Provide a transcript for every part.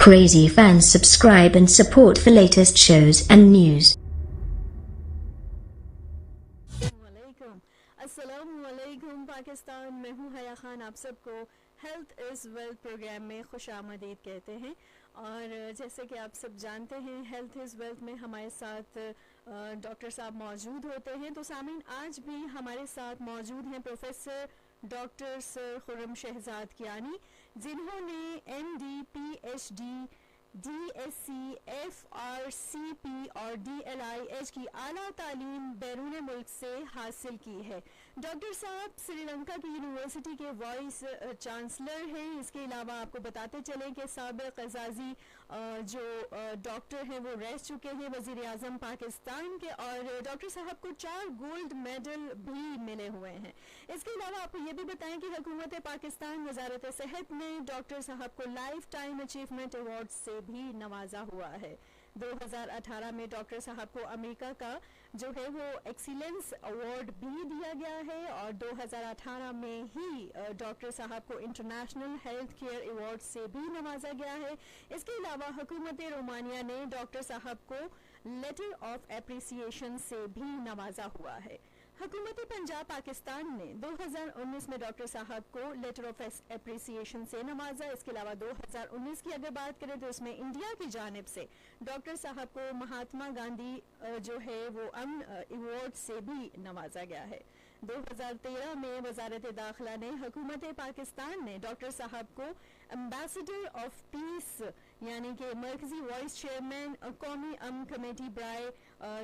Crazy fans subscribe and support for latest shows and news. अस्सलामुअलैकुम पाकिस्तान, मैं हूँ हया खान। आप सबको हेल्थ इज़ वेल्थ प्रोग्राम में खुशामदीद कहते हैं। और जैसे कि आप सब जानते हैं, हेल्थ इज़ वेल्थ में हमारे साथ डॉक्टर साहब मौजूद होते हैं। तो सामीन, आज भी हमारे साथ मौजूद हैं professor doctor sir Khurram Shahzad Kiani, जिन्होंने MD, PhD, DSc, FRCP और DLIH की आला तालीम बैरून मुल्क से हासिल की है। डॉक्टर साहब श्रीलंका की यूनिवर्सिटी के वाइस चांसलर हैं। इसके अलावा आपको बताते चलें कि साबिक एजाजी जो डॉक्टर हैं वो रह चुके हैं, वज़ीर आज़म पाकिस्तान के, और डॉक्टर साहब को 4 गोल्ड मेडल भी मिले हुए हैं। इसके अलावा आपको ये भी बताएं कि हुकूमत पाकिस्तान वजारत सेहत ने डॉक्टर साहब को लाइफ टाइम अचीवमेंट अवार्ड से भी नवाजा हुआ है। 2018 में डॉक्टर साहब को अमेरिका का जो है वो एक्सीलेंस अवार्ड भी दिया गया है, और 2018 में ही डॉक्टर साहब को इंटरनेशनल हेल्थ केयर अवार्ड से भी नवाजा गया है। इसके अलावा हुकूमत रोमानिया ने डॉक्टर साहब को लेटर ऑफ एप्रिसिएशन से भी नवाजा हुआ है। हुकूमत पंजाब पाकिस्तान ने 2019 में डॉक्टर साहब को लेटर ऑफ एप्रिसिएशन से नवाजा। इसके अलावा 2019 की अगर बात करें तो इसमें इंडिया की जानिब से डॉक्टर साहब को महात्मा गांधी जो है वो अमन अवार्ड से भी नवाजा गया है। 2013 में वजारत दाखिला ने हुकूमत पाकिस्तान ने डॉक्टर साहब को एम्बेसडर ऑफ पीस यानी कि मरकजी वाइस चेयरमैन कौमी अमन कमेटी बराए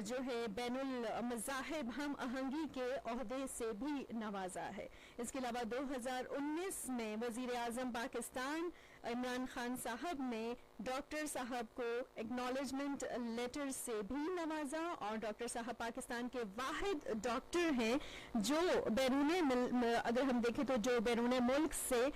जो है बैनुल मज़ाहिब हम आहंगी के ओहदे से भी नवाजा है। इसके अलावा 2019 में वज़ीर आज़म पाकिस्तान इमरान खान साहब ने डॉक्टर साहब को एक्नॉलेजमेंट लेटर से भी नवाजा, और डॉक्टर साहब पाकिस्तान के वाहिद डॉक्टर हैं जो अगर हम देखें तो जो बैरून मुल्क से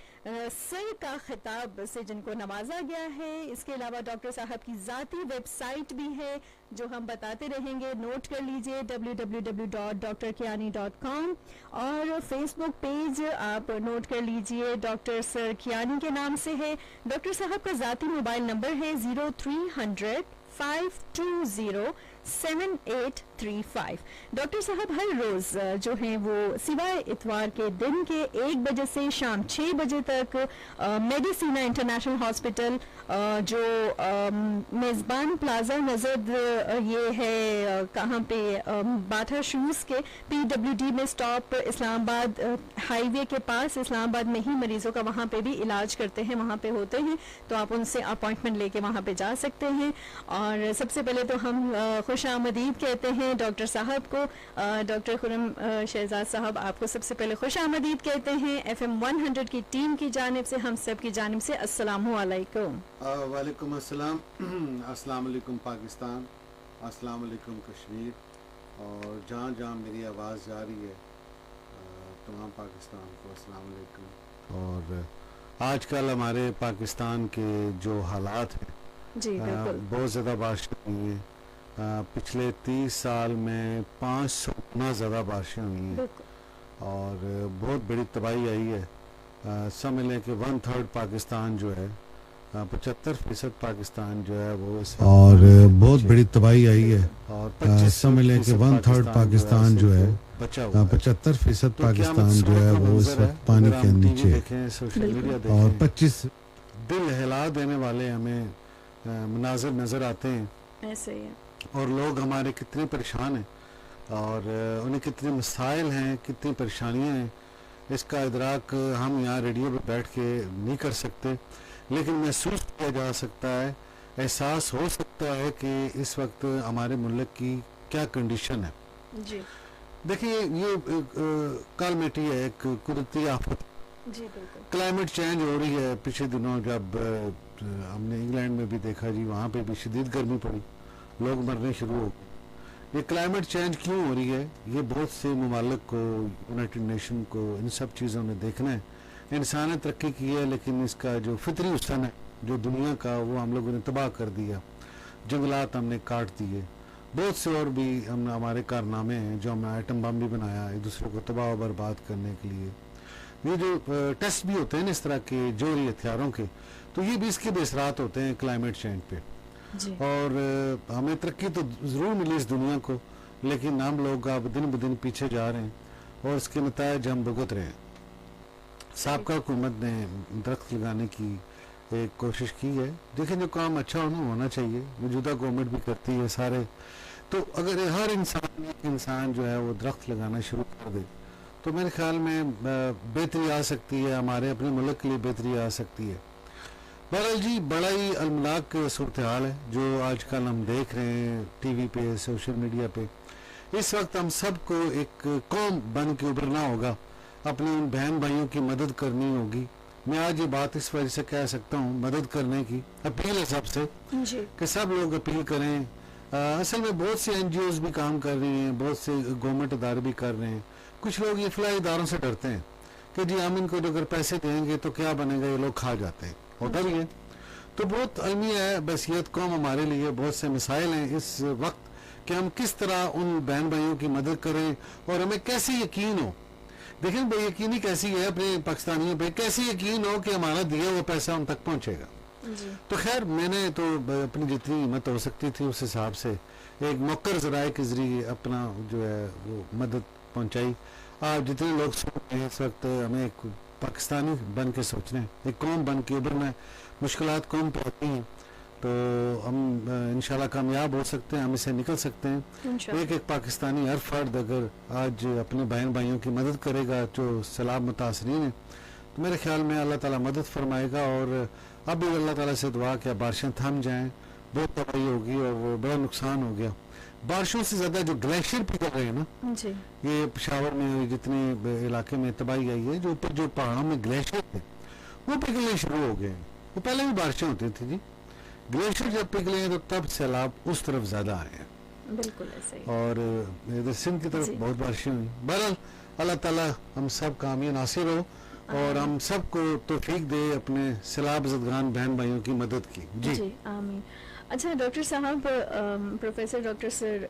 सर का खिताब से जिनको नवाजा गया है। इसके अलावा डॉक्टर साहब की ज़ाती वेबसाइट भी है जो हम बताते रहेंगे, नोट कर लीजिए www.drkiani.com, और फेसबुक पेज आप नोट कर लीजिए डॉक्टर सर कियानी के नाम से है। डॉक्टर साहब का ज़ाती मोबाइल नंबर है 0300 520 7835। डॉक्टर साहब हर रोज़ जो हैं वो सिवाय इतवार के दिन के 1 बजे से शाम 6 बजे तक मेडिसिना इंटरनेशनल हॉस्पिटल जो मेज़बान प्लाजा नजद ये है कहाँ पे बाथा शूज़ के PWD में स्टॉप, इस्लामाबाद हाईवे के पास, इस्लामाबाद में ही मरीज़ों का वहाँ पे भी इलाज करते हैं, वहाँ पे होते हैं, तो आप उनसे अपॉइंटमेंट लेके वहाँ पे जा सकते हैं। और सबसे पहले तो हम खुशामदीद कहते हैं डॉक्टर साहब को। डॉक्टर खुर्रम शहजाद साहब, आपको सबसे पहले खुशामदीद कहते हैं FM 100 की टीम की जानिब से, हम सब की जानिब से अस्सलामु अलैकुम। वालेकुम अस्सलाम। अस्सलाम वालेकुम पाकिस्तान, अस्सलाम वालेकुम कश्मीर, और जहाँ जहाँ मेरी आवाज़ जा रही है तमाम पाकिस्तान को अस्सलाम वालेकुम। और आजकल हमारे पाकिस्तान के जो हालात हैं जी बिल्कुल, बहुत ज़्यादा बारिशें हुई हैं। पिछले 30 साल में 500 गुना ज़्यादा बारिशें हुई हैं और बहुत बड़ी तबाही आई है। समझ लें कि 1/3 पाकिस्तान जो है 75% पाकिस्तान जो है वो और बहुत बड़ी तबाही आई है, और समझ लें कि 1/3 पाकिस्तान जो है 75% पाकिस्तान जो है वो इस वक्त पानी के नीचे, और 25 दिल हिला देने वाले हमें मनाज़र नज़र आते हैं। ऐसे ही है। और लोग हमारे कितने परेशान हैं और उन्हें कितने मसाइल हैं, कितनी परेशानियां हैं, इसका इदराक हम यहाँ रेडियो पे बैठ के नहीं कर सकते, लेकिन महसूस किया जा सकता है, एहसास हो सकता है कि इस वक्त हमारे मुल्क की क्या कंडीशन है। जी देखिए, ये कालमिटी है, एक कुदरती आफत। जी बिल्कुल, क्लाइमेट चेंज हो रही है। पिछले दिनों जब हमने इंग्लैंड में भी देखा जी, वहाँ पे भी शदीद गर्मी पड़ी, लोग मरने शुरू हो गए। ये क्लाइमेट चेंज क्यों हो रही है, ये बहुत से ममालिक को, यूनाइटेड नेशन को, इन सब चीज़ों ने देखना है। इंसान ने तरक्की की है, लेकिन इसका जो फितरी हुस्न है जो दुनिया का, वो हम लोगों ने तबाह कर दिया। जंगलात हमने काट दिए, बहुत से और भी हमारे कारनामे हैं, जो हमने आइटम बम भी बनाया एक दूसरे को तबाह बर्बाद करने के लिए। ये जो टेस्ट भी होते हैं ना इस तरह के जोहरी हथियारों के, तो ये भी इसके बेसरात होते हैं क्लाइमेट चेंज पे। जी। और हमें तरक्की तो ज़रूर मिली इस दुनिया को, लेकिन हम लोग अब दिन ब दिन पीछे जा रहे हैं और इसके नतायज हम भुगत रहे हैं। साबका हुकूमत ने दरख्त लगाने की एक कोशिश की है, लेकिन जो काम अच्छा होना चाहिए मौजूदा गवर्नमेंट भी करती है सारे। तो अगर हर इंसान जो है वो दरख्त लगाना शुरू कर दे तो मेरे ख्याल में बेहतरी आ सकती है, हमारे अपने मुल्क के लिए बेहतरी आ सकती है। बहरहाल जी, बड़ा ही अलमनाक सूरत हाल है जो आजकल हम देख रहे हैं टीवी पे, सोशल मीडिया पे। इस वक्त हम सबको एक कौम बन के उभरना होगा, अपने उन बहन भाइयों की मदद करनी होगी। मैं आज ये बात इस वजह से कह सकता हूँ, मदद करने की अपील है सबसे कि सब लोग अपील करें। असल में बहुत से एनजीओज भी काम कर रही हैं, बहुत से गवर्नमेंट इदारे भी कर रहे हैं। कुछ लोग ये फलाही इदारों से डरते हैं कि जी हम इनको अगर पैसे देंगे तो क्या बनेगा, ये लोग खा जाते हैं, होता भी है। तो बहुत अलमिया है बसीयत कौम हमारे लिए, बहुत से मिसाइल हैं इस वक्त कि हम किस तरह उन बहन भाइयों की मदद करें और हमें कैसे यकीन हो। देखें बेयकीनी कैसी है अपने पाकिस्तानियों पे, कैसे यकीन हो कि हमारा दिया हुआ पैसा उन तक पहुंचेगा। तो खैर मैंने तो अपनी जितनी हिम्मत हो सकती थी उस हिसाब से एक मौकर ज़राए के ज़रिए अपना जो है वो मदद पहुंचाई। आप जितने लोग सोच रहे हैं इस वक्त, हमें एक पाकिस्तानी बन के सोचना है, एक कौम बन के उभरना है। मुश्किलात कौम पे आती हैं तो हम इंशाल्लाह कामयाब हो सकते हैं, हम इसे निकल सकते हैं। एक एक पाकिस्तानी हर फर्द अगर आज अपने बहन भाइयों की मदद करेगा जो सैलाब मुतासरीन है, तो मेरे ख्याल में अल्लाह ताला मदद फरमाएगा। और अब भी अल्लाह ताला से दुआ कि बारिशें थम जाएं, बहुत तबाही होगी और बड़ा नुकसान हो गया। बारिशों से ज़्यादा जो ग्लेशियर पिघल रहे हैं ना जी। ये पेशावर में जितने इलाके में तबाही आई है, जो ऊपर जो पहाड़ों में ग्लेशियर थे वो पिघलने शुरू हो गए हैं। वो पहले भी बारिशें होती थी जी, ग्लेशियर जब पिघले हैं तो तब सैलाब उस तरफ ज़्यादा आए हैं। बिल्कुल ऐसे ही। और इधर सिंध की तरफ बहुत बारिशें हुई। बहरहाल अल्लाह ताला हम सब कामयाब नासिर हो और हम सबको तौफीक दे अपने सैलाब ज़दगान बहन भाइयों की मदद की। जी आमीन। अच्छा डॉक्टर साहब, प्रोफेसर डॉक्टर सर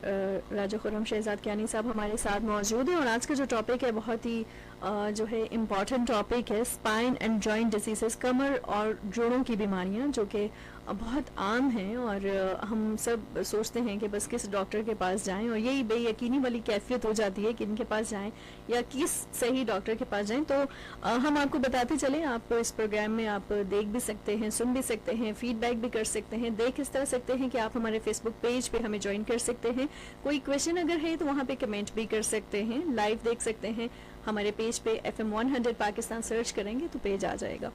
राजा खुर्रम शहजाद कियानी साहब हमारे साथ मौजूद हैं और आज का जो टॉपिक है बहुत ही जो है इम्पॉर्टेंट टॉपिक है, स्पाइन एंड जॉइंट डिसीजेस, कमर और जोड़ों की बीमारियां जो कि बहुत आम हैं और हम सब सोचते हैं कि बस किस डॉक्टर के पास जाएं और यही बेयकीनी वाली कैफियत हो जाती है कि इनके पास जाएं या किस सही डॉक्टर के पास जाएं। तो हम आपको बताते चले, आप इस प्रोग्राम में आप देख भी सकते हैं, सुन भी सकते हैं, फीडबैक भी कर सकते हैं। देख इस तरह सकते हैं कि आप हमारे फेसबुक पेज पे हमें ज्वाइन कर सकते हैं, कोई क्वेश्चन अगर है तो वहाँ पे कमेंट भी कर सकते हैं, लाइव देख सकते हैं हमारे पेज पे FM 100 पाकिस्तान सर्च करेंगे तो पेज आ जाएगा।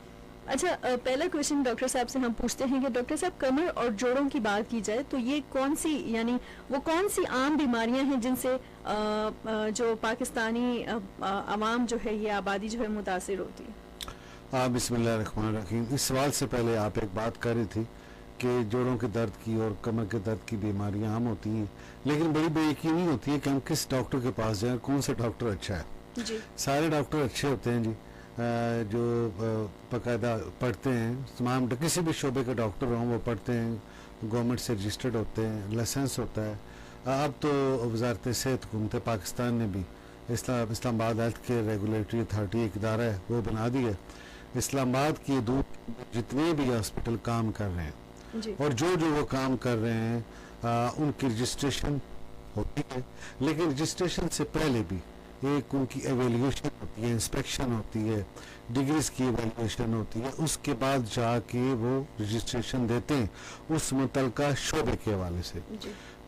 अच्छा, पहला क्वेश्चन डॉक्टर साहब से हम पूछते हैं कि डॉक्टर साहब कमर और जोड़ों की बात की जाए तो ये कौन सी यानी वो कौन सी आम बीमारियां हैं जिनसे जो पाकिस्तानी आवाम जो है ये आबादी जो है मुतासिर होती है? बिस्मिल्लाहिर्रहमानिर्रहीम। इस सवाल से पहले आप एक बात कर रही थी कि जोड़ों के दर्द की और कमर के दर्द की बीमारियां आम होती हैं, लेकिन बड़ी बेयकीनी होती है कि हम किस डॉक्टर के पास जाएं, कौन सा डॉक्टर अच्छा है। जी। सारे डॉक्टर अच्छे होते हैं जी, जो बाकायदा पढ़ते हैं, तमाम किसी भी शोबे के डॉक्टर हों वो पढ़ते हैं, गवर्नमेंट से रजिस्टर्ड होते हैं, लाइसेंस होता है। अब तो वजारत सेहत हुकूमत पाकिस्तान ने भी Islamabad health care regulatory authority एक इदारा है वो बना दी है। इस्लामाबाद की दूर जितने भी हॉस्पिटल काम कर रहे हैं जी। और जो वो काम कर रहे हैं उनकी रजिस्ट्रेशन होती है, लेकिन रजिस्ट्रेशन से पहले भी एक उनकी एवेल्यूशन होती है, इंस्पेक्शन होती है, डिग्रीज की एवेल्यूशन होती है, उसके बाद जाके वो रजिस्ट्रेशन देते हैं उस मुतलका शोबे के हवाले से।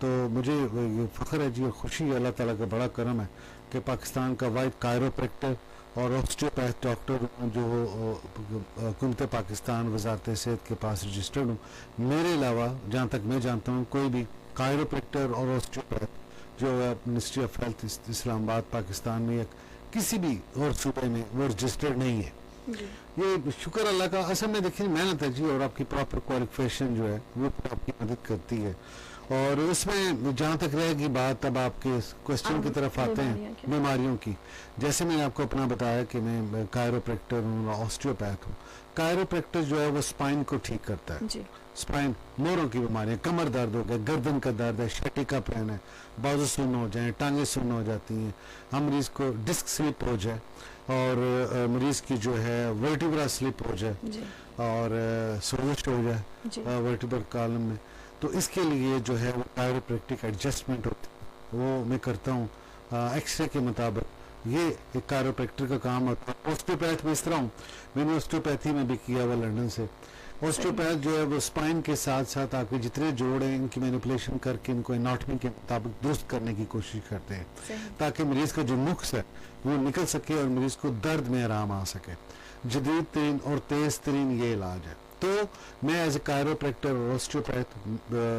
तो मुझे ये फ़ख्र है जी और खुशी है, अल्लाह ताला का बड़ा करम है कि पाकिस्तान का वाइड कायरोप्रैक्टर और ऑस्टियोपैथ डॉक्टर जो हुकूमत पाकिस्तान वजारत सेहत के पास रजिस्टर्ड हूँ। मेरे अलावा जहाँ तक मैं जानता हूँ कोई भी कायरोप्रैक्टर और ऑस्टियोपैथ जो ministry of health Islamabad Pakistan में या किसी भी और सूबे में वो रजिस्टर्ड नहीं है। ये शुक्र अल्लाह का। असल में देखिए मेहनत है जी और आपकी प्रॉपर क्वालिफिकेशन जो है वो आपकी मदद करती है। और उसमें जहाँ तक रहेगी बात, अब आपके क्वेश्चन की तरफ आते हैं बीमारियों की। जैसे मैंने आपको अपना बताया कि मैं कायरोप्रैक्टर हूँ, ऑस्टियोपैथ हूँ। कायरोप्रैक्टर जो है वो स्पाइन को ठीक करता है, स्पाइन, मोरों की बीमारियां, कमर दर्द हो गया, गर्दन का दर्द है, शटिका पेन है, बाजू सुन्न हो जाए, टांगे सुन्न हो जाती हैं, हम मरीज को डिस्क स्लिप हो जाए और मरीज की जो है वर्टिब्रा स्लिप हो जाए और सोजिश हो जाए वर्टिब्रल कॉलम में, तो इसके लिए जो है वो कायरोप्रैक्टिक एडजस्टमेंट होती है, वो मैं करता हूँ एक्सरे के मुताबिक। ये एक कायरोप्रैक्टर का काम होता है। ऑस्टियोपैथ में इस तरह हूँ, मैंने ऑस्टियोपैथी में भी किया हुआ लंदन से। ऑस्टियोपैथ जो है वो स्पाइन के साथ साथ आपके जितने जोड़ हैं इनकी मैनिपुलेशन करके इनको एनाटॉमी के मुताबिक दुरुस्त करने की कोशिश करते हैं ताकि मरीज का जो नुक्स है वो निकल सके और मरीज को दर्द में आराम आ सके। जदीद तरीन और तेज तरीन ये इलाज है। तो मैं एज ए कायरोप्रैक्टर और ऑस्टियोपैथ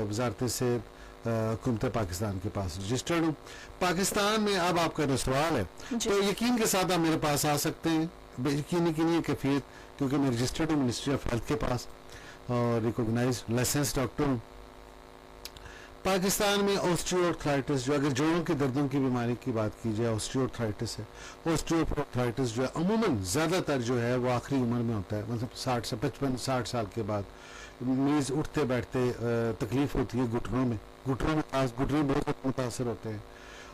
वजारत सेहत हुकूमत पाकिस्तान के पास रजिस्टर्ड हूँ। पाकिस्तान में अब आपका जो सवाल है तो यकीन के साथ आप मेरे पास आ सकते हैं, यकीनी की नहीं कैफियत, क्योंकि मैं रजिस्टर्ड हूँ मिनिस्ट्री ऑफ हेल्थ के पास और रिकॉग्नाइज लाइसेंस डॉक्टर हूँ। पाकिस्तान में ऑस्टियोआर्थराइटिस जो, अगर जोड़ों के दर्दों की बीमारी की बात की जाए, ऑस्टियोआर्थराइटिस है। ऑस्टियोआर्थराइटिस जो है अमूमन ज़्यादातर जो है वो आखिरी उम्र में होता है, मतलब 60 से 55-60 साल के बाद मरीज उठते बैठते तकलीफ होती है घुटनों में घुटने बहुत मुतासर होते हैं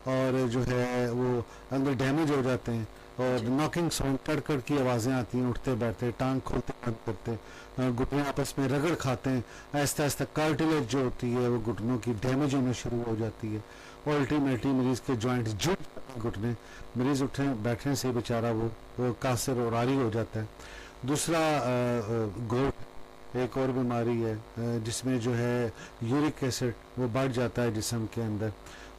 और जो है वो अंदर डैमेज हो जाते हैं और नॉकिंग साउंड, कड़ की आवाज़ें आती हैं उठते बैठते, टांग खोलते बंद करते, घुटने आपस में रगड़ खाते हैं, आहिस्ता आहिस्ता कार्टिलेज जो होती है वो घुटनों की डैमेज होना शुरू हो जाती है और अल्टीमेटली मरीज़ के जॉइंट जुट घुटने, मरीज़ उठने बैठने से बेचारा वो कासर और आरी हो जाता है। दूसरा गोट एक और बीमारी है जिसमें जो है यूरिक एसिड वो बढ़ जाता है जिस्म के अंदर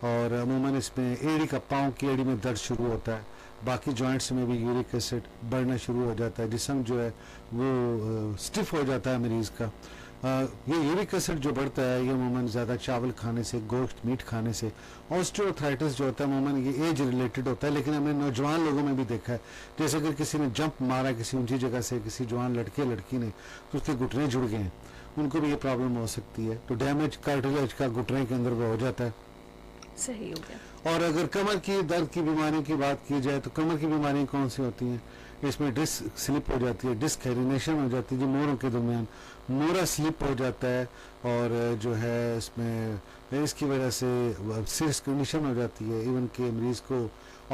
और अमूमन इसमें एड़ी का, पाँव की एड़ी में दर्द शुरू होता है, बाकी जॉइंट्स में भी यूरिक एसिड बढ़ना शुरू हो जाता है, जिस्म जो है वो स्टिफ हो जाता है मरीज़ का। ये यूरिक एसिड जो बढ़ता है ये अमूमन ज़्यादा चावल खाने से, गोश्त मीट खाने से। ऑस्टियोआर्थराइटिस जो होता है अमूमन ये एज रिलेटेड होता है, लेकिन हमने नौजवान लोगों में भी देखा है, जैसे अगर किसी ने जंप मारा किसी ऊंची जगह से, किसी जवान लड़की ने, तो उसके घुटने जुड़ गए हैं, उनको भी ये प्रॉब्लम हो सकती है। तो डैमेज कार्टिलेज का घुटने के अंदर वो हो जाता है। सही हो गया। और अगर कमर की दर्द की बीमारी की बात की जाए तो कमर की बीमारी कौन सी होती हैं? इसमें डिस्क स्लिप हो जाती है, डिस्क हेरिनेशन हो जाती है, जो मोरों के दरमियान मोरा स्लिप हो जाता है और जो है इसमें इसकी वजह से सीरियस कंडीशन हो जाती है, इवन के मरीज़ को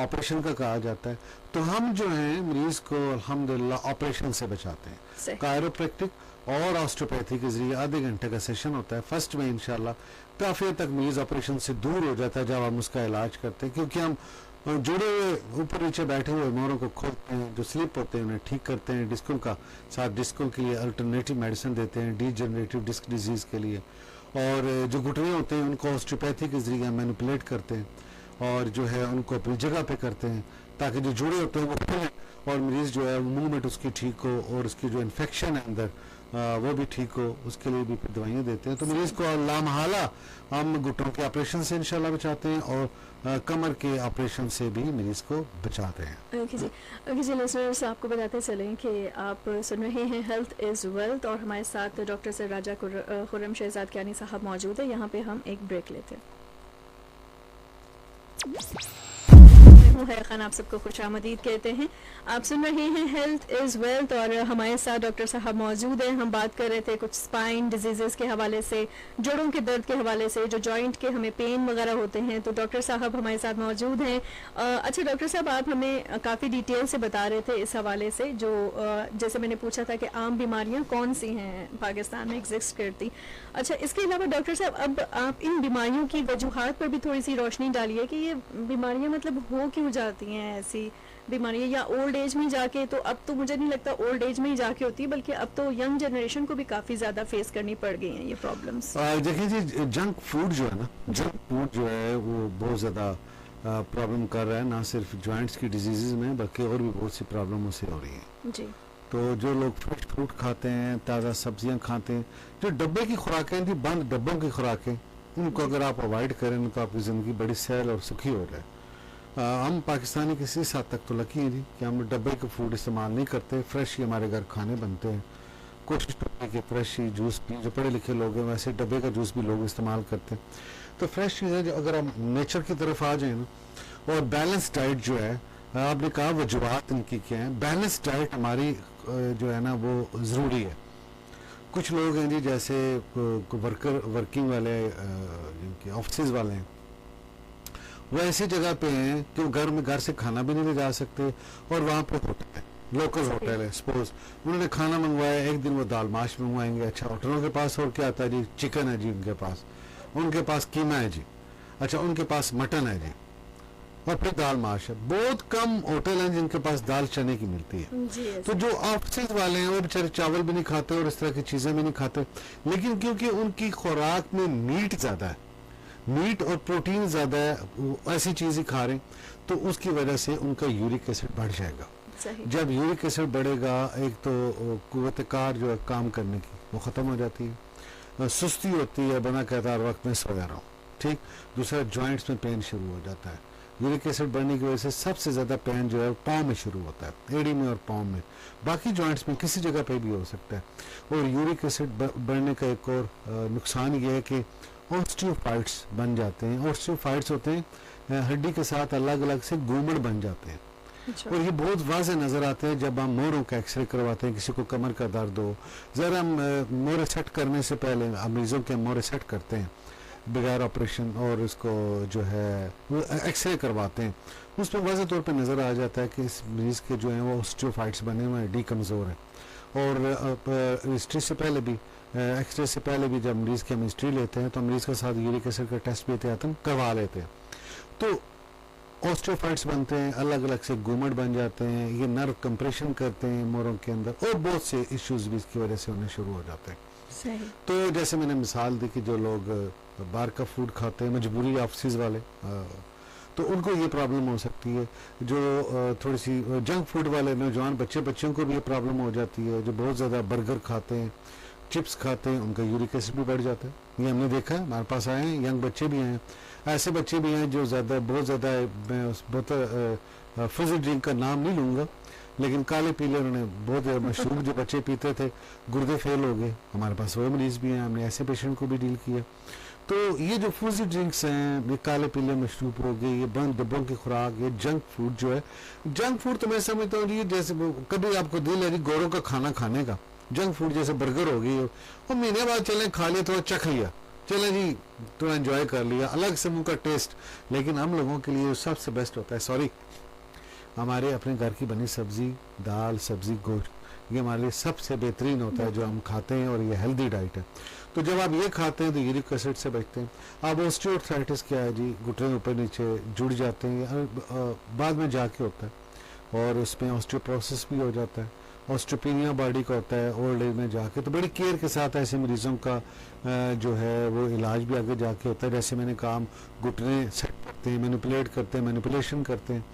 ऑपरेशन का कहा जाता है। तो हम जो हैं मरीज़ को अल्हम्दुलिल्लाह ऑपरेशन से बचाते हैं। कायरोप्रैक्टिक और ऑस्टियोपैथी के जरिए आधे घंटे का सेशन होता है। फर्स्ट में इंशाल्लाह काफ़ी हद तक मरीज़ ऑपरेशन से दूर हो जाता है जब हम उसका इलाज करते हैं, क्योंकि हम जुड़े हुए ऊपर नीचे बैठे हुए मोरों को खोलते हैं, जो स्लिप होते हैं उन्हें ठीक करते हैं, डिस्कों का साथ डिस्कों के लिए अल्टरनेटिव मेडिसिन देते हैं डीजनरेटिव डिस्क डिजीज़ के लिए, और जो घुटने होते हैं उनको ऑस्टियोपैथी के जरिए मैनिपुलेट करते हैं और जो है उनको अपनी जगह पे करते हैं ताकि जो जुड़े होते हैं वो खुलें और मरीज़ जो है मूवमेंट उसकी ठीक हो और उसकी जो इन्फेक्शन है अंदर वो भी ठीक हो, उसके लिए भी फिर दवाइयाँ देते हैं। तो मरीज़ को लामहाला हम घुटनों के ऑपरेशन से इंशाल्लाह बचाते हैं और कमर के ऑपरेशन से भी मरीज़ को बचाते हैं। ओके जी लिसनर्स, आपको बताते चलें कि आप सुन रहे हैं हेल्थ इज़ वेल्थ और हमारे साथ डॉक्टर सर राजा खुर्रम शहजाद कियानी साहब मौजूद है। यहाँ पे हम एक ब्रेक लेते हैं। खान आप सबको खुशामदीद कहते हैं। आप सुन रहे हैं हेल्थ इज़ वेल्थ और हमारे साथ डॉक्टर साहब मौजूद हैं। हम बात कर रहे थे कुछ स्पाइन डिजीज़ के हवाले से, जोड़ों के दर्द के हवाले से, जो जॉइंट के हमें पेन वगैरह होते हैं, तो डॉक्टर साहब हमारे साथ मौजूद हैं। अच्छा डॉक्टर साहब, आप हमें काफ़ी डिटेल से बता रहे थे इस हवाले से, जो जैसे मैंने पूछा था कि आम बीमारियाँ कौन सी हैं पाकिस्तान में एग्जिस्ट करती। अच्छा, इसके अलावा डॉक्टर साहब अब आप इन बीमारियों की वजूहात पर भी थोड़ी सी रोशनी डालिए कि ये बीमारियाँ मतलब हो क्यों जाती हैं ऐसी बीमारियाँ, या ओल्ड एज में जाके, तो अब तो मुझे नहीं लगता ओल्ड एज में ही जाके होती है, बल्कि अब तो यंग जनरेशन को भी काफ़ी ज़्यादा फेस करनी पड़ गई हैं ये प्रॉब्लम्स। देखिए जी, जंक फूड जो है ना, जंक फूड जो है वो बहुत ज़्यादा प्रॉब्लम कर रहा है, ना सिर्फ जॉइंट्स की डिजीज़ में बल्कि और भी बहुत सी प्रॉब्लम उससे हो रही है जी। तो जो लोग फ्रेश फ्रूट खाते हैं, ताज़ा सब्जियां खाते हैं, जो डब्बे की खुराकें थी, बंद डब्बों की खुराकें, उनको अगर आप अवॉइड करें तो आपकी ज़िंदगी बड़ी सहल और सुखी हो जाए। हम पाकिस्तानी किसी हद तक तो लकी हैं जी कि हम डब्बे का फूड इस्तेमाल नहीं करते, फ्रेश ही हमारे घर खाने बनते हैं। कोशिश करते हैं कि फ्रेश ही जूस पी, जो पढ़े लिखे लोग हैं वैसे डब्बे का जूस भी लोग इस्तेमाल करते हैं। तो फ्रेश चीज़ें अगर हम नेचर की तरफ आ जाए ना, और बैलेंस डाइट जो है, आपने कहा वजूहात इनकी क्या है, बैलेंस डाइट हमारी जो है ना वो ज़रूरी है। कुछ लोग हैं जी जैसे वर्किंग वाले जिनके ऑफिस वाले हैं, वो ऐसी जगह पे हैं कि वो घर से खाना भी नहीं ले जा सकते, और वहाँ पे होटल है, लोकल होटल है, सपोज उन्होंने खाना मंगवाया, एक दिन वो दाल माश मंगवाएंगे, अच्छा होटलों के पास और क्या आता है जी, चिकन है जी उनके पास कीमा है जी, अच्छा उनके पास मटन है जी, और फिर दाल माश है। बहुत कम होटल हैं जिनके पास दाल चने की मिलती है। तो जो ऑफिस वाले हैं वो बेचारे चावल भी नहीं खाते और इस तरह की चीजें भी नहीं खाते, लेकिन क्योंकि उनकी खुराक में मीट ज्यादा है, मीट और प्रोटीन ज्यादा है, ऐसी चीज ही खा रहे, तो उसकी वजह से उनका यूरिक एसिड बढ़ जाएगा। जब यूरिक एसिड बढ़ेगा, एक तो कुव्वत कार जो है काम करने की वो खत्म हो जाती है, सुस्ती होती है, बना कहता है वक्त में सोया रहा हूँ, ठीक। दूसरा जॉइंट्स में पेन शुरू हो जाता है। यूरिक एसिड बढ़ने की वजह से सबसे ज्यादा पेन जो है पाँव में शुरू होता है, एड़ी में और पाँव में, बाकी जॉइंट्स में किसी जगह पे भी हो सकता है। और यूरिक एसिड बढ़ने का एक और नुकसान ये है कि ऑस्टियोफाइट्स बन जाते हैं। ऑस्टियोफाइट्स होते हैं हड्डी के साथ अलग अलग से गोमड़ बन जाते हैं। अच्छा। और ये बहुत वाज़ेह नजर आते हैं जब हम मोरों का एक्सरे करवाते हैं, किसी को कमर का दर्द हो, जरा हम मोरे सेट करने से पहले मरीजों के मोरे सेट करते हैं बगैर ऑपरेशन, और उसको जो है वो एक्सरे करवाते हैं, उसमें वाज़ेह तौर पे नज़र आ जाता है कि इस मरीज़ के जो है वो ऑस्टियोफाइट्स बने हुए हैं, डी कमज़ोर है। और हिस्ट्री से पहले भी, एक्सरे से पहले भी जब मरीज़ की हम हिस्ट्री लेते हैं तो मरीज़ के साथ यूरिक एसिड का टेस्ट भी एहतियातन करवा लेते हैं। तो ऑस्टियोफाइट्स बनते हैं, अलग अलग से गुमड़ बन जाते हैं, ये नर्व कंप्रेशन करते हैं मोरों के अंदर, और बहुत से इश्यूज भी इसकी वजह से होने शुरू हो जाते हैं। सही। तो जैसे मैंने मिसाल दी कि जो लोग बाहर का फूड खाते हैं, मजबूरी ऑफिस वाले, तो उनको ये प्रॉब्लम हो सकती है। जो थोड़ी सी जंक फूड वाले नौजवान बच्चों को भी ये प्रॉब्लम हो जाती है। जो बहुत ज़्यादा बर्गर खाते हैं, चिप्स खाते हैं, उनका यूरिक एसिड भी बढ़ जाता है। ये हमने देखा है, हमारे पास आए हैं, यंग बच्चे भी हैं, ऐसे बच्चे भी हैं जो बहुत ज़्यादा, मैं उस बहुत फिज़ी ड्रिंक का नाम नहीं लूँगा, लेकिन काले पीले उन्होंने बहुत मशरूब जो बच्चे पीते थे, गुर्दे फेल हो गए। हमारे पास वो मरीज़ भी हैं, हमने ऐसे पेशेंट को भी डील किया। तो ये जो फूजी ड्रिंक्स हैं, ये काले पीले मशरूब हो गए, ये बंद डब्बों की खुराक, ये जंक फूड जो है, जंक फूड तो मैं समझता हूँ जी, जैसे कभी आपको दिल है जी गोरों का खाना खाने का, जंक फूड जैसे बर्गर हो गई, और महीने बाद चलें खा लिया, थोड़ा चख लिया, चलें जी थोड़ा एंजॉय कर लिया, अलग से मुंह का टेस्ट। लेकिन हम लोगों के लिए सबसे बेस्ट होता है, सॉरी, हमारे अपने घर की बनी सब्जी, दाल, सब्जी, गोश्त, ये हमारे लिए सबसे बेहतरीन होता है जो हम खाते हैं, और ये हेल्दी डाइट है। तो जब आप ये खाते हैं तो यूरिक एसिड से बचते हैं। अब ऑस्टियोआर्थराइटिस क्या है जी, घुटने ऊपर नीचे जुड़ जाते हैं, बाद में जाके होता है, और उसमें ऑस्टियोपोरोसिस भी हो जाता है, ऑस्टियोपेनिया बॉडी का होता है ओल्ड एज में जाके। तो बड़ी केयर के साथ ऐसे मरीजों का जो है वो इलाज भी आगे जाके होता है। जैसे मैंने कहा, घुटने सेट करते हैं, मैनिपुलेशन करते हैं,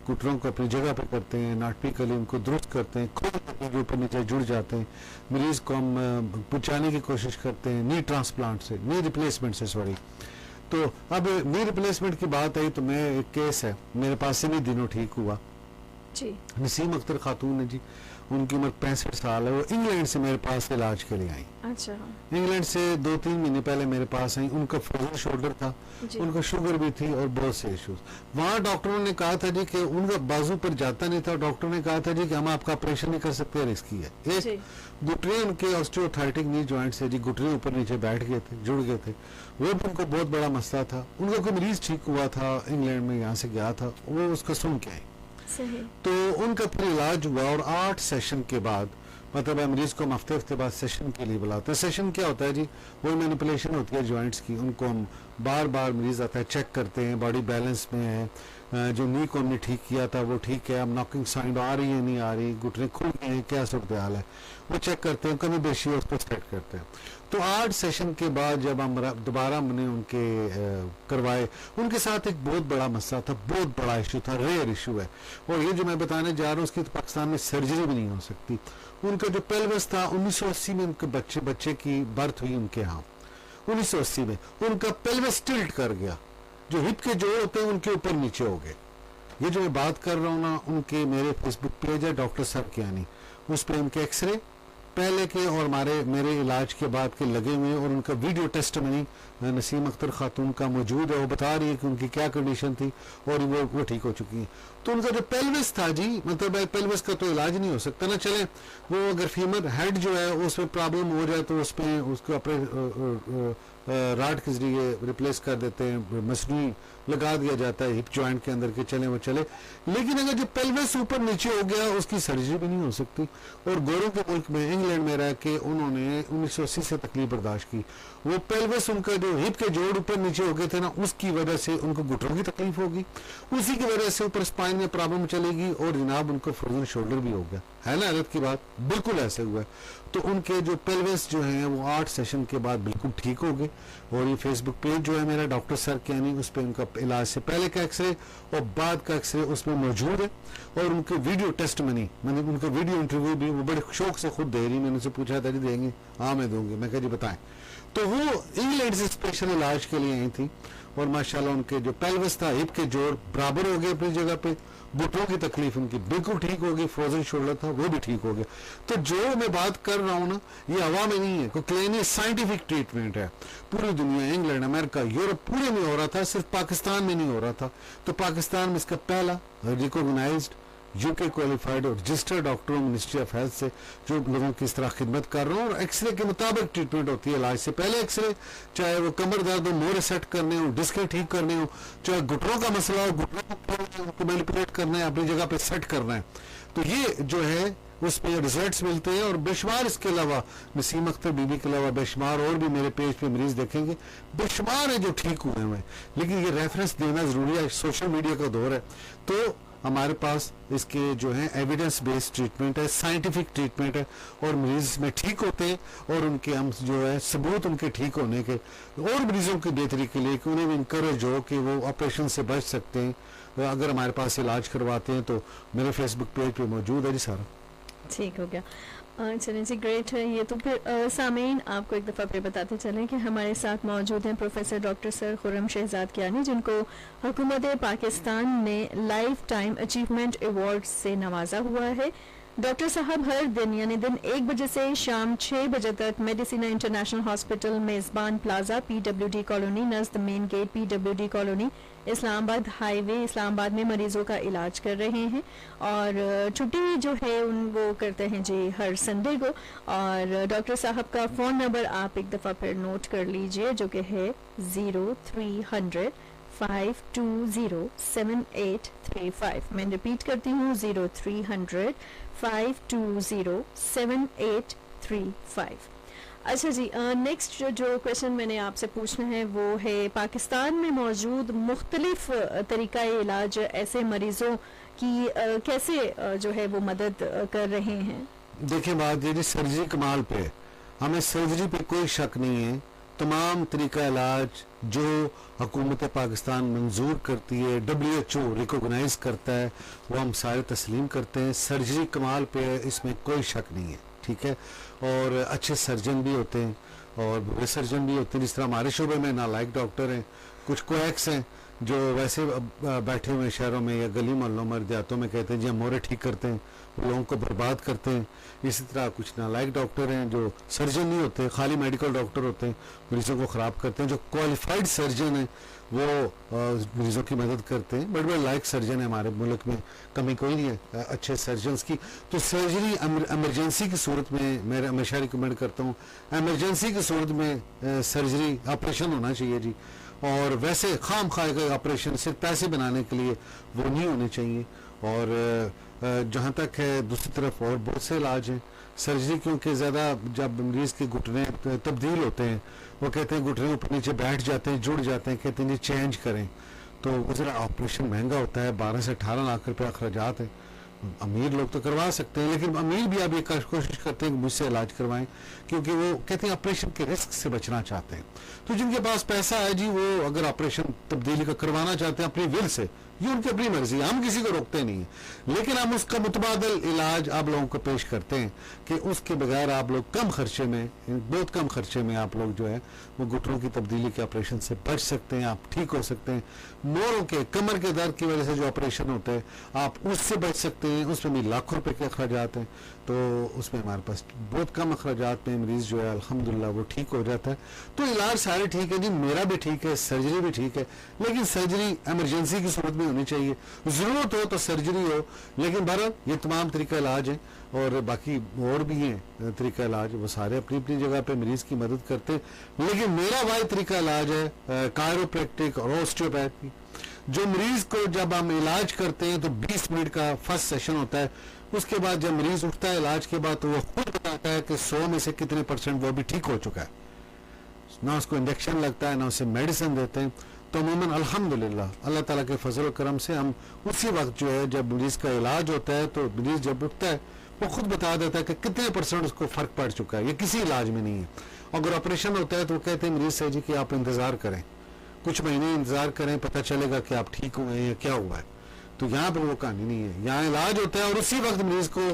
घुटनों को अपनी जगह पर करते हैं, नाटपी कली उनको दुरुस्त करते हैं, खुद के ऊपर नीचे जुड़ जाते हैं, मरीज को हम बचाने की कोशिश करते हैं नी ट्रांसप्लांट से, नी रिप्लेसमेंट से, सॉरी। तो अब नी रिप्लेसमेंट की बात आई तो मैं, एक केस है मेरे पास से भी दिनों ठीक हुआ जी। नसीम अख्तर खातून है जी, उनकी उम्र 65 साल है, वो इंग्लैंड से मेरे पास इलाज के लिए आई। अच्छा। इंग्लैंड से 2-3 महीने पहले मेरे पास आई। उनका फ्रोजन शोल्डर था, उनका शुगर भी थी और बहुत से इश्यूज। वहाँ डॉक्टरों ने कहा था जी कि उनका बाजू पर जाता नहीं था, डॉक्टर ने कहा था जी कि हम आपका ऑपरेशन नहीं कर सकते, रिस्की है। एक घुटने उनके ऑस्टियोआर्थराइटिक नी जॉइंट से जी घुटने ऊपर नीचे बैठ गए थे, जुड़ गए थे, वो भी उनको बहुत बड़ा मसला था। उनका कोई मरीज ठीक हुआ था इंग्लैंड में, यहाँ से गया था, वो उसको सुन के आए। तो उनका फिर इलाज हुआ, और 8 सेशन के बाद, मतलब मरीज को हम हफ्ते बाद सेशन के लिए बुलाते हैं। सेशन क्या होता है जी, वही मैनिपुलेशन होती है जॉइंट्स की, उनको हम बार बार मरीज आता है चेक करते हैं, बॉडी बैलेंस में है, जो नी को हमने ठीक किया था वो ठीक है, अब नॉकिंग साउंड आ रही है नहीं आ रही, घुटने खुल गए हैं, क्या सूरत हाल है, वो चेक करते हैं, कमी बेशी है उसको सेट करते हैं। तो 8 सेशन के बाद जब हम दोबारा हमने उनके करवाए, उनके साथ एक बहुत बड़ा मसला था, बहुत बड़ा इशू था, रेयर इशू है, और ये जो मैं बताने जा रहा हूँ उसकी तो पाकिस्तान में सर्जरी भी नहीं हो सकती। उनका जो पेल्विस था, 1980 में उनके बच्चे की बर्थ हुई उनके यहाँ, 1980 में उनका पेल्विस टिल्ट कर गया, जो हिप के जोड़ होते हैं उनके ऊपर नीचे हो गए। ये जो मैं बात कर रहा हूँ ना, उनके मेरे फेसबुक पेज है डॉक्टर सरकियानी, उस पर उनके एक्सरे पहले के और मेरे इलाज के बाद के लगे हुए हैं, और उनका वीडियो टेस्टिमनी नसीम अख्तर खातून का मौजूद है। वो बता रही है कि उनकी क्या कंडीशन थी और वो ठीक हो चुकी है। तो उनका जो पेल्विस था जी, मतलब पेल्विस का तो इलाज नहीं हो सकता ना, चले वो अगर फीमर हेड जो है उसमें प्रॉब्लम हो जाए तो उसमें उसको राड के जरिए रिप्लेस कर देते हैं, मसनूई लगा दिया जाता है हिप जॉइंट के अंदर के चले वो चले। लेकिन अगर जो पेल्विस ऊपर नीचे हो गया उसकी सर्जरी भी नहीं हो सकती। और गोरों के मुल्क में इंग्लैंड में रह के उन्होंने 1980 से तकलीफ बर्दाश्त की। वो पेल्विस उनका जो हिप के जोड़ ऊपर नीचे हो गए थे ना, उसकी वजह से उनको घुटनों की तकलीफ होगी, उसी की वजह से ऊपर स्पाइन में प्रॉब्लम चलेगी और जनाब उनको फ्रोजन शोल्डर भी हो गया है ना। हालत की बात बिल्कुल ऐसे हुआ है। तो उनके जो पेल्विस जो हैं वो 8 सेशन के बाद बिल्कुल ठीक हो गए। और ये फेसबुक पेज जो है मेरा डॉक्टर सर कैनी, उस पर उनका इलाज से पहले का एक्सरे और बाद का एक्सरे उसमें मौजूद है। और उनके वीडियो टेस्टमनी, मैंने उनका वीडियो इंटरव्यू भी वो बड़े शौक से खुद दे रही। मैंने उनसे पूछा था जी देंगे? हाँ मैं दूंगी। मैं कहा जी बताएं। तो वो इंग्लैंड से स्पेशल इलाज के लिए आई थी और माशाल्लाह उनके जो पेल्विस था, हिप के जोड़ बराबर हो गए अपनी जगह पे, घुटनों की तकलीफ उनकी बिल्कुल ठीक हो गई, फ्रोजन शोल्डर था वो भी ठीक हो गया। तो जो मैं बात कर रहा हूँ ना, ये हवा में नहीं है, कोई क्लिनिक साइंटिफिक ट्रीटमेंट है। पूरी दुनिया, इंग्लैंड, अमेरिका, यूरोप पूरे में हो रहा था, सिर्फ पाकिस्तान में नहीं हो रहा था। तो पाकिस्तान में इसका पहला रिकॉग्नाइज्ड यूके क्वालिफाइड और रजिस्टर्ड डॉक्टरों मिनिस्ट्री ऑफ हेल्थ से जो लोगों की इस तरह खिदमत कर रहा हूँ। और एक्सरे के मुताबिक ट्रीटमेंट होती है। इलाज से पहले एक्सरे, चाहे वो कमर दर्द हो, मोरे सेट करने हो, डिस्कें ठीक करने हो, चाहे घुटनों का मसला हो, घुटनों को मैनिपुलेट करना है, अपनी जगह पे सेट करना है, तो ये जो है उसमें रिजल्ट्स मिलते हैं। और बेशुमार इसके अलावा नसीम अख्तर बीबी के अलावा बेशुमार और भी मेरे पेज पे मरीज देखेंगे, बेशुमार है जो ठीक हुए हैं। लेकिन ये रेफरेंस देना जरूरी है, सोशल मीडिया का दौर है। तो हमारे पास इसके जो है एविडेंस बेस्ड ट्रीटमेंट है, साइंटिफिक ट्रीटमेंट है और मरीज में ठीक होते हैं। और उनके हम जो है सबूत उनके ठीक होने के और मरीजों की बेहतरी के लिए कि उन्हें भी इंकरेज हो कि वो ऑपरेशन से बच सकते हैं अगर हमारे पास इलाज करवाते हैं। तो मेरे फेसबुक पेज पे मौजूद है जी सारा। ठीक हो गया। चलें जी, ग्रेट है ये। तो फिर सामीन आपको एक दफ़ा फिर बताते चलें कि हमारे साथ मौजूद हैं professor doctor sir Khurram Shahzad Kiani, जिनको हुकूमत पाकिस्तान ने लाइफ टाइम अचीवमेंट अवार्ड से नवाजा हुआ है। डॉक्टर साहब हर दिन यानी दिन 1 बजे से शाम 6 बजे तक Medicina international hospital, Mezban plaza, PWD colony, नज़द main gate, PWD colony, Islamabad highway, Islamabad में मरीजों का इलाज कर रहे हैं। और छुट्टी जो है वो करते हैं जी हर संडे को। और डॉक्टर साहब का फ़ोन नंबर आप एक दफ़ा फिर नोट कर लीजिए, जो कि है 0300 520 7835। मैं रिपीट करती हूँ 0300 520 7835। अच्छा जी, नेक्स्ट जो क्वेश्चन मैंने आपसे पूछना है वो है पाकिस्तान में मौजूद मुख्तलिफ तरीका इलाज ऐसे मरीजों की कैसे जो है वो मदद कर रहे हैं। देखिए बात ये सर्जरी कमाल पे, हमें सर्जरी पे कोई शक नहीं है। तमाम तरीका इलाज जो हुकूमत पाकिस्तान मंजूर करती है, WHO रिकॉग्नाइज करता है, वो हम सारे तस्लीम करते हैं। सर्जरी कमाल पे है, इसमें कोई शक नहीं है, ठीक है। और अच्छे सर्जन भी होते हैं और बुरे सर्जन भी होते हैं। जिस तरह हमारे शोबे में नालायक डॉक्टर हैं, कुछ कोएक्स हैं जो वैसे बैठे हुए शहरों में या गली मोहल्लों में देहातों में कहते हैं जी हम मोरे ठीक करते हैं, वो लोगों को बर्बाद करते हैं। इसी तरह कुछ नालायक डॉक्टर हैं जो सर्जन नहीं होते, खाली मेडिकल डॉक्टर होते हैं, मरीजों को ख़राब करते हैं। जो क्वालिफाइड सर्जन हैं वो मरीजों की मदद करते हैं। बड़े बड़े लायक सर्जन है हमारे मुल्क में, कमी कोई नहीं है अच्छे सर्जन्स की। तो सर्जरी एमरजेंसी की सूरत में मैं हमेशा रिकमेंड करता हूँ, एमरजेंसी की सूरत में सर्जरी ऑपरेशन होना चाहिए जी। और वैसे खाम खाए गए ऑपरेशन सिर्फ पैसे बनाने के लिए वो नहीं होने चाहिए। और जहाँ तक है दूसरी तरफ और बहुत से इलाज हैं सर्जरी, क्योंकि ज़्यादा जब मरीज़ के घुटने तब्दील होते हैं, वो कहते हैं घुटने ऊपर नीचे बैठ जाते हैं, जुड़ जाते हैं, कहते हैं जी चेंज करें। तो वो ज़रा ऑपरेशन महंगा होता है, 12 से 18 लाख रुपये अखराजात हैं। अमीर लोग तो करवा सकते हैं, लेकिन अमीर भी अब ये कोशिश करते हैं कि मुझसे इलाज करवाएं, क्योंकि वो कहते हैं ऑपरेशन के रिस्क से बचना चाहते हैं। तो जिनके पास पैसा है जी, वो अगर ऑपरेशन तब्दीली का करवाना चाहते हैं अपनी विल से, ये उनकी अपनी मर्जी है, हम किसी को रोकते नहीं है। लेकिन हम उसका मुतबादल इलाज आप लोगों को पेश करते हैं कि उसके बगैर आप लोग कम खर्चे में, बहुत कम खर्चे में आप लोग जो है वो घुटनों की तब्दीली के ऑपरेशन से बच सकते हैं, आप ठीक हो सकते हैं। मोरों के कमर के दर्द की वजह से जो ऑपरेशन होते हैं आप उससे बच सकते हैं, उसमें भी लाखों रुपए के अखराजात हैं। तो उसमें हमारे पास बहुत कम अखराजात में मरीज जो है अल्हम्दुलिल्लाह वो ठीक हो जाता है। तो इलाज सारे ठीक है जी, मेरा भी ठीक है, सर्जरी भी ठीक है, लेकिन सर्जरी इमरजेंसी की सूरत में होनी चाहिए, ज़रूरत हो तो सर्जरी हो। लेकिन बहरहाल ये तमाम तरीका इलाज हैं और बाकी और भी हैं तरीका इलाज, वो सारे अपनी अपनी जगह पे मरीज की मदद करते हैं। लेकिन मेरा वाही तरीका इलाज है कायरोप्रैक्टिक और ऑस्टियोपैथी। जो मरीज को जब हम इलाज करते हैं तो 20 मिनट का फर्स्ट सेशन होता है, उसके बाद जब मरीज उठता है इलाज के बाद तो वो खुद बताता है कि 100 में से कितने % वो भी ठीक हो चुका है। ना उसको इंजेक्शन लगता है ना उसे मेडिसिन देते हैं। तो अमूमन अल्हम्दुलिल्लाह अल्लाह ताला के फजल करम से हम उसी वक्त जो है जब मरीज का इलाज होता है तो मरीज जब उठता है वो खुद बता देता है कि कितने % उसको फर्क पड़ चुका है। ये किसी इलाज में नहीं है। अगर ऑपरेशन होता है तो वो कहते हैं मरीज से जी कि आप इंतजार करें, कुछ महीने इंतजार करें, पता चलेगा कि आप ठीक हुए हैं या क्या हुआ है। तो यहाँ पर वो कहानी नहीं है, यहाँ इलाज होता है और उसी वक्त मरीज को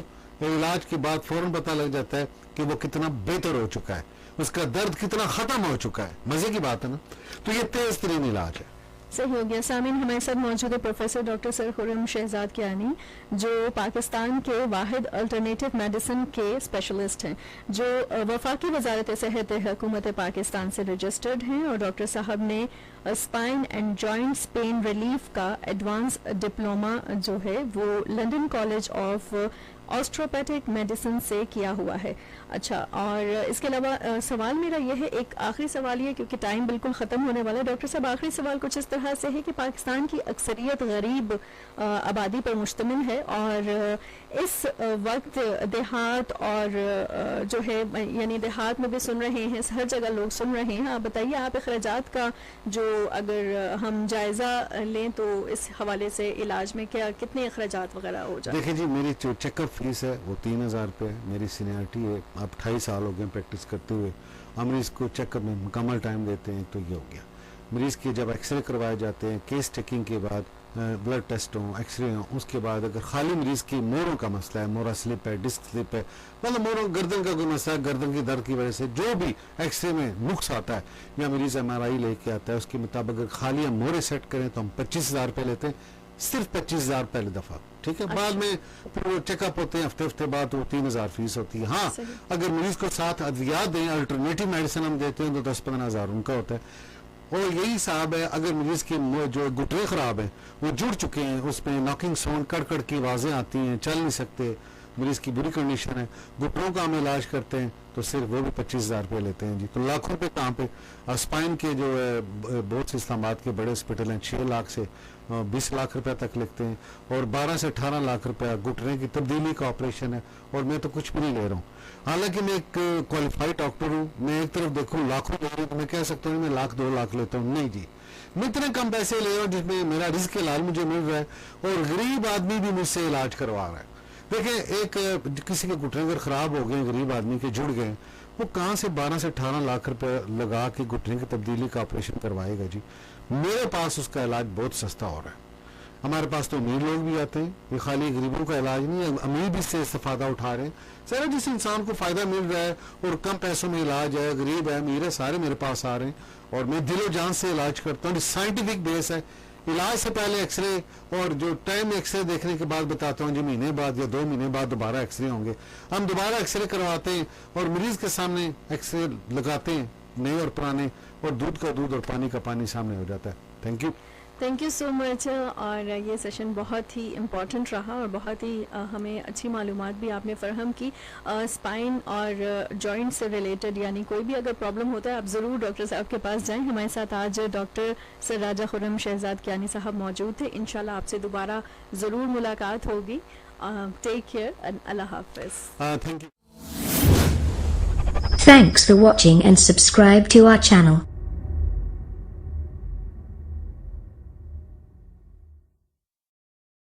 इलाज के बाद फौरन पता लग जाता है कि वो कितना बेहतर हो चुका है, उसका दर्द कितना खत्म हो चुका है। मजे की बात है ना। तो ये तेज तरीन इलाज है। सही हो गया। सामीन, हमारे साथ मौजूद है professor doctor sir Khurram Shahzad Kiani, जो पाकिस्तान के वाहिद अल्टरनेटिव मेडिसिन के स्पेशलिस्ट हैं, जो वफाकी वजारत सेहत हुकूमत पाकिस्तान से रजिस्टर्ड हैं। और डॉक्टर साहब ने spine and joints pain relief का एडवांस डिप्लोमा जो है वो लंदन कॉलेज ऑफ ऑस्ट्रोपैथिक मेडिसिन से किया हुआ है। अच्छा, और इसके अलावा सवाल मेरा यह है, एक आखिरी सवाल ये, क्योंकि टाइम बिल्कुल ख़त्म होने वाला है। डॉक्टर साहब, आखिरी सवाल कुछ इस तरह से है कि पाकिस्तान की अक्सरियत गरीब आबादी पर मुश्तमिल है और इस वक्त देहात और जो है यानी देहात में भी सुन रहे हैं, हर जगह लोग सुन रहे हैं। आप बताइए, आप अखराजात का जो अगर हम जायज़ा लें तो इस हवाले से इलाज में क्या कितने अखराजात वगैरह हो जाए? देखिए जी, मेरी जो चेकअप फीस है वो 3000 रुपये है। मेरी सीनियरिटी है, अब 28 साल हो गए प्रैक्टिस करते हुए। हम मरीज़ को चेकअप में मुकम्मल टाइम देते हैं। तो ये हो गया मरीज़ के जब एक्सरे करवाए जाते हैं, केस टेकिंग के बाद ब्लड टेस्ट हों, एक्सरे हों, उसके बाद अगर खाली मरीज़ की मोरों का मसला है, मोरा स्लिप है, डिस्क स्लिप है, मतलब मोरों गर्दन का कोई मसला है, गर्दन की दर्द की वजह से जो भी एक्सरे में नुक्स आता है या मरीज़ MRI लेके आता है, उसके मुताबिक अगर खाली हम मोरे सेट करें तो हम 25,000 रुपये लेते हैं, सिर्फ 25,000 पहले दफ़ा, ठीक है। बाद में फिर चेकअप होते हैं हफ्ते बाद वो 3,000 फीस होती है। हाँ, अगर मरीज को साथ अद्वियात दें, अल्टरनेटिव मेडिसिन हम देते हैं तो 10-15,000 उनका होता है। और यही हिसाब है अगर मरीज के जो घुटने खराब है, वो जुड़ चुके हैं, उसमें नॉकिंग साउंड कड़ की आवाजें आती हैं, चल नहीं सकते, मरीज की बुरी कंडीशन है, घुटनों का हम इलाज करते हैं तो सिर्फ वो भी 25,000 रुपये लेते हैं जी। तो लाखों रुपये कहाँ पे। स्पाइन के जो है बहुत से इस्लामाबाद के बड़े हॉस्पिटल हैं 6 लाख से 20 लाख रुपए तक लिखते हैं और 12 से 18 लाख रुपया घुटने की तब्दीली का ऑपरेशन है। और मैं तो कुछ भी नहीं ले रहा हूँ, हालांकि मैं एक क्वालिफाइड डॉक्टर हूँ। मैं एक तरफ देखूँ लाखों ले रहा हूँ तो मैं कह सकता हूँ मैं 1-2 लाख लेता हूँ, नहीं जी, मैं इतने कम पैसे ले रहा हूँ जिसमें मेरा रिस्क इलाज मुझे मिल रहा है और गरीब आदमी भी मुझसे इलाज करवा रहा है। देखिए, एक किसी के घुटने अगर खराब हो गए, गरीब आदमी के जुड़ गए, वो कहाँ से 12 से 18 लाख रुपए लगा के घुटने की तब्दीली का ऑपरेशन करवाएगा जी। मेरे पास उसका इलाज बहुत सस्ता हो रहा है। हमारे पास तो अमीर लोग भी आते हैं, ये खाली गरीबों का इलाज नहीं है, अमीर भी इससे इस्तेफादा उठा रहे हैं। सारा जिस इंसान को फायदा मिल रहा है और कम पैसों में इलाज है, गरीब है अमीर है, सारे मेरे पास आ रहे हैं और मैं दिलो जान से इलाज करता हूँ। साइंटिफिक बेस है। इलाज से पहले एक्सरे और जो टाइम एक्सरे देखने के बाद बताता हूँ जी, महीने बाद या 2 महीने बाद दोबारा एक्सरे होंगे, हम दोबारा एक्सरे करवाते हैं और मरीज के सामने एक्सरे लगाते हैं, नए और पुराने, और दूध का दूध और पानी का पानी सामने हो जाता है। Thank you so much. और ये सेशन बहुत ही इम्पॉर्टेंट रहा और बहुत ही हमें अच्छी मालूमात भी आपने फ़राहम की। स्पाइन और जॉइंट से रिलेटेड यानी कोई भी अगर प्रॉब्लम होता है आप ज़रूर डॉक्टर साहब के पास जाएं। हमारे साथ आज डॉक्टर सर राजा खुर्रम शहजाद कियानी साहब मौजूद थे। इंशाल्लाह आपसे दोबारा ज़रूर मुलाकात होगी। टेक केयर एंड अल्लाह हाफ़िज़। Thank you. Thanks for watching and subscribe to our channel.